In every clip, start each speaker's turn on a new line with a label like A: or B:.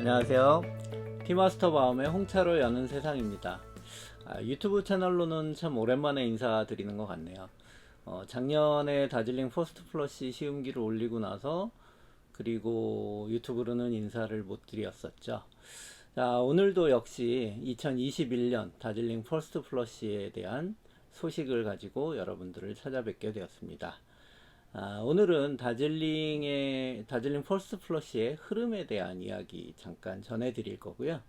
A: 안녕하세요. 티마스터 마음의 홍차로 여는 세상입니다. 유튜브 채널로는 참 오랜만에 인사드리는 것 같네요. 작년에 다즐링 퍼스트 플러시 시음기를 올리고 나서 그리고 유튜브로는 인사를 못 드렸었죠. 자, 오늘도 역시 2021년 다즐링 퍼스트 플러시에 대한 소식을 가지고 여러분들을 찾아뵙게 되었습니다. 오늘은 다즐링 퍼스트 플러시의 흐름에 대한 이야기 잠깐 전해드릴 거고요.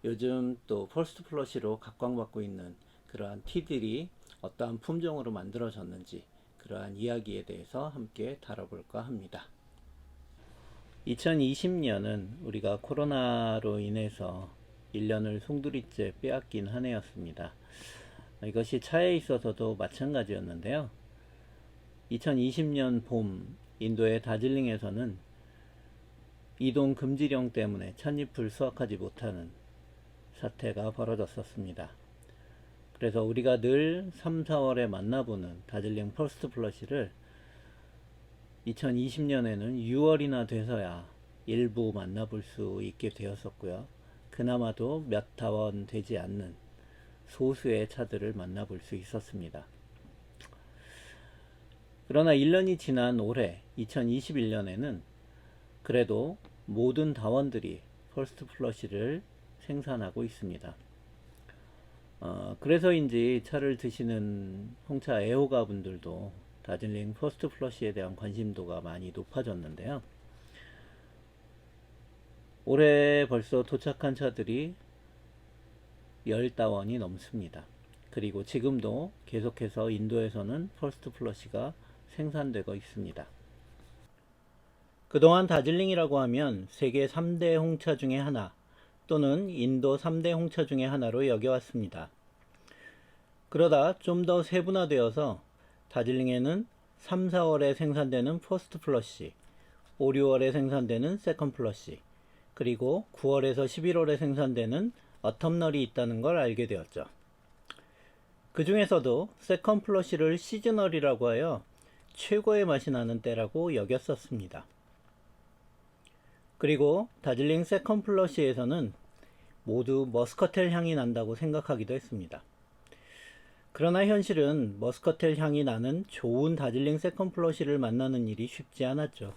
A: 요즘 또 퍼스트 플러시로 각광받고 있는 그러한 티들이 어떠한 품종으로 만들어졌는지 그러한 이야기에 대해서 함께 다뤄볼까 합니다. 2020년은 우리가 코로나로 인해서 1년을 송두리째 빼앗긴 한 해였습니다. 이것이 차에 있어서도 마찬가지였는데요. 2020년 봄 인도의 다즐링에서는 이동 금지령 때문에 찻잎을 수확하지 못하는 사태가 벌어졌었습니다. 그래서 우리가 늘 3, 4월에 만나보는 다즐링 퍼스트 플러시를 2020년에는 6월이나 돼서야 일부 만나볼 수 있게 되었었고요. 그나마도 몇 다원 되지 않는 소수의 차들을 만나볼 수 있었습니다. 그러나 1년이 지난 올해 2021년에는 그래도 모든 다원들이 퍼스트 플러시를 생산하고 있습니다. 그래서인지 차를 드시는 홍차 애호가 분들도 다즐링 퍼스트 플러시에 대한 관심도가 많이 높아졌는데요. 올해 벌써 도착한 차들이 10다원이 넘습니다. 그리고 지금도 계속해서 인도에서는 퍼스트 플러시가 생산되고 있습니다. 그동안 다즐링이라고 하면 세계 3대 홍차 중에 하나 또는 인도 3대 홍차 중에 하나로 여겨왔습니다. 그러다 좀 더 세분화되어서 다즐링에는 3, 4월에 생산되는 퍼스트 플러시, 5, 6월에 생산되는 세컨 플러시, 그리고 9월에서 11월에 생산되는 어텀널이 있다는 걸 알게 되었죠. 그 중에서도 세컨 플러시를 시즈널이라고 하여 최고의 맛이 나는 때라고 여겼었습니다. 그리고 다즐링 세컨 플러시에서는 모두 머스커텔 향이 난다고 생각하기도 했습니다. 그러나 현실은 머스커텔 향이 나는 좋은 다즐링 세컨 플러시를 만나는 일이 쉽지 않았죠.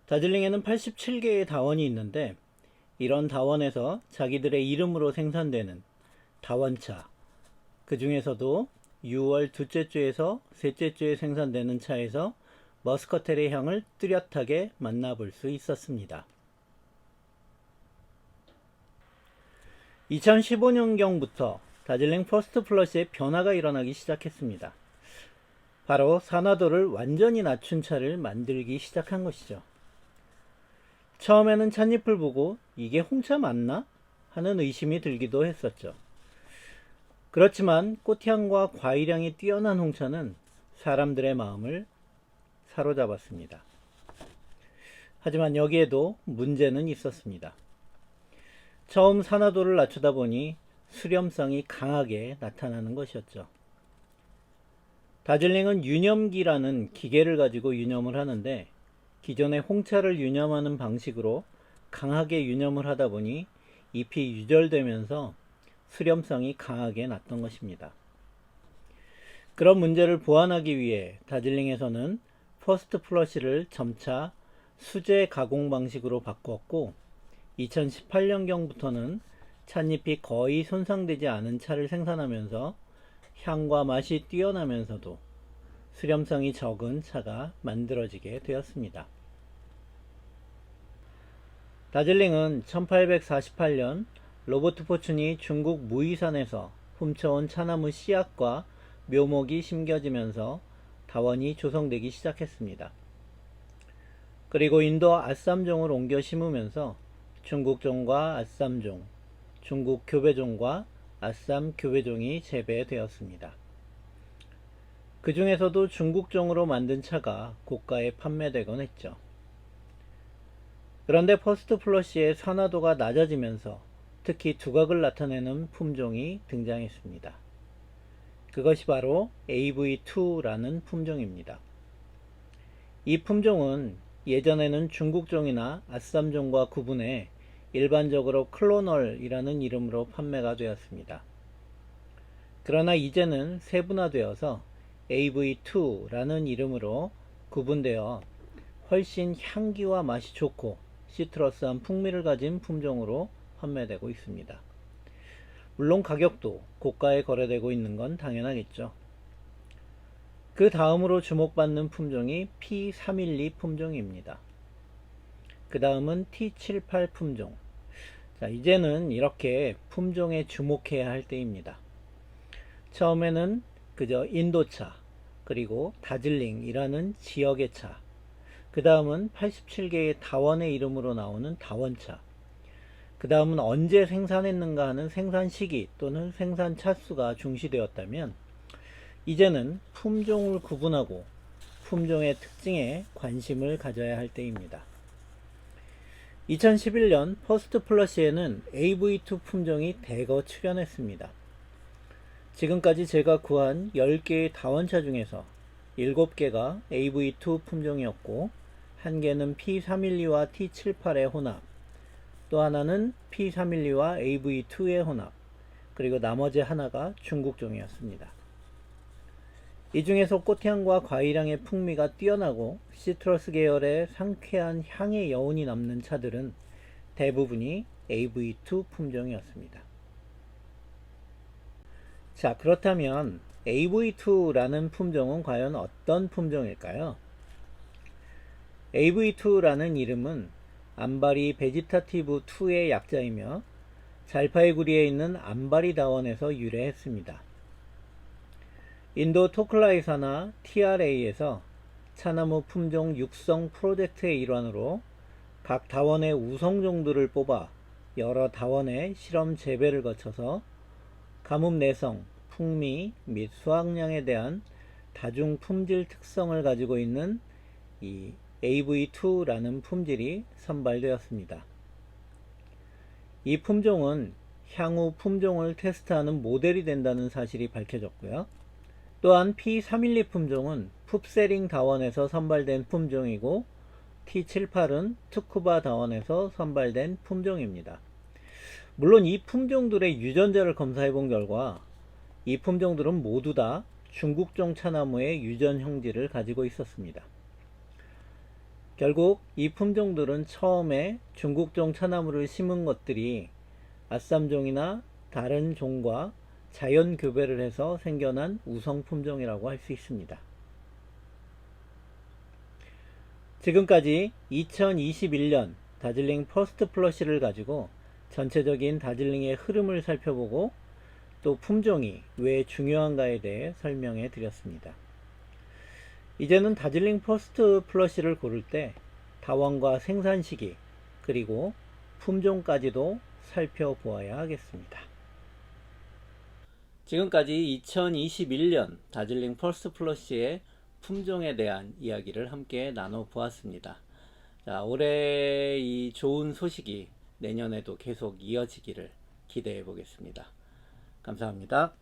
A: 다즐링에는 87개의 다원이 있는데 이런 다원에서 자기들의 이름으로 생산되는 다원차, 그 중에서도 6월 둘째 주에서 셋째 주에 생산되는 차에서 머스커텔의 향을 뚜렷하게 만나볼 수 있었습니다. 2015년경부터 다즐링 퍼스트 플러시의 변화가 일어나기 시작했습니다. 바로 산화도를 완전히 낮춘 차를 만들기 시작한 것이죠. 처음에는 찻잎을 보고 이게 홍차 맞나? 하는 의심이 들기도 했었죠. 그렇지만 꽃향과 과일향이 뛰어난 홍차는 사람들의 마음을 사로잡았습니다. 하지만 여기에도 문제는 있었습니다. 처음 산화도를 낮추다 보니 수렴성이 강하게 나타나는 것이었죠. 다즐링은 유념기라는 기계를 가지고 유념을 하는데 기존의 홍차를 유념하는 방식으로 강하게 유념을 하다 보니 잎이 유절되면서 수렴성이 강하게 났던 것입니다. 그런 문제를 보완하기 위해 다즐링에서는 퍼스트 플러시를 점차 수제 가공 방식으로 바꾸었고 2018년경부터는 찻잎이 거의 손상되지 않은 차를 생산하면서 향과 맛이 뛰어나면서도 수렴성이 적은 차가 만들어지게 되었습니다. 다즐링은 1848년 로버트 포춘이 중국 무이산에서 훔쳐온 차나무 씨앗과 묘목이 심겨지면서 다원이 조성되기 시작했습니다. 그리고 인도 아쌈종을 옮겨 심으면서 중국종과 아쌈종, 중국 교배종과 아쌈 교배종이 재배되었습니다. 그 중에서도 중국종으로 만든 차가 고가에 판매되곤 했죠. 그런데 퍼스트 플러시의 산화도가 낮아지면서 특히 두각을 나타내는 품종이 등장했습니다. 그것이 바로 AV2라는 품종입니다. 이 품종은 예전에는 중국종이나 아쌈종과 구분해 일반적으로 클로널이라는 이름으로 판매가 되었습니다. 그러나 이제는 세분화되어서 AV2라는 이름으로 구분되어 훨씬 향기와 맛이 좋고 시트러스한 풍미를 가진 품종으로 판매되고 있습니다. 물론 가격도 고가에 거래되고 있는 건 당연하겠죠. 그 다음으로 주목받는 품종이 P312 품종입니다. 그 다음은 T78 품종. 자, 이제는 이렇게 품종에 주목해야 할 때입니다. 처음에는 그저 인도차, 그리고 다즐링이라는 지역의 차, 그 다음은 87개의 다원의 이름으로 나오는 다원차, 그 다음은 언제 생산했는가 하는 생산 시기 또는 생산 차수가 중시되었다면, 이제는 품종을 구분하고 품종의 특징에 관심을 가져야 할 때입니다. 2011년 퍼스트 플러시에는 AV2 품종이 대거 출현했습니다. 지금까지 제가 구한 10개의 다원차 중에서 7개가 AV2 품종이었고, 1개는 P312와 T78의 혼합, 또 하나는 P312와 AV2의 혼합, 그리고 나머지 하나가 중국종이었습니다. 이 중에서 꽃향과 과일향의 풍미가 뛰어나고 시트러스 계열의 상쾌한 향의 여운이 남는 차들은 대부분이 AV2 품종이었습니다. 자, 그렇다면 AV2라는 품종은 과연 어떤 품종일까요? AV2라는 이름은 암바리 베지타티브 2의 약자이며 잘파이구리에 있는 암바리 다원에서 유래했습니다. 인도 토클라이사나 TRA에서 차나무 품종 육성 프로젝트의 일환으로 각 다원의 우성종들을 뽑아 여러 다원의 실험 재배를 거쳐서 가뭄 내성, 풍미 및 수확량에 대한 다중 품질 특성을 가지고 있는 이 AV2라는 품질이 선발되었습니다. 이 품종은 향후 품종을 테스트하는 모델이 된다는 사실이 밝혀졌고요. 또한 P312 품종은 풉세링 다원에서 선발된 품종이고, T78은 투쿠바 다원에서 선발된 품종입니다. 물론 이 품종들의 유전자를 검사해 본 결과 이 품종들은 모두 다 중국종 차나무의 유전 형질을 가지고 있었습니다. 결국 이 품종들은 처음에 중국종 차나무를 심은 것들이 아쌈종이나 다른 종과 자연 교배를 해서 생겨난 우성 품종이라고 할 수 있습니다. 지금까지 2021년 다즐링 퍼스트 플러시를 가지고 전체적인 다즐링의 흐름을 살펴보고 또 품종이 왜 중요한가에 대해 설명해 드렸습니다. 이제는 다즐링 퍼스트 플러시를 고를 때 다원과 생산 시기 그리고 품종까지도 살펴보아야 하겠습니다. 지금까지 2021년 다즐링 퍼스트 플러시의 품종에 대한 이야기를 함께 나눠보았습니다. 자, 올해 이 좋은 소식이 내년에도 계속 이어지기를 기대해 보겠습니다. 감사합니다.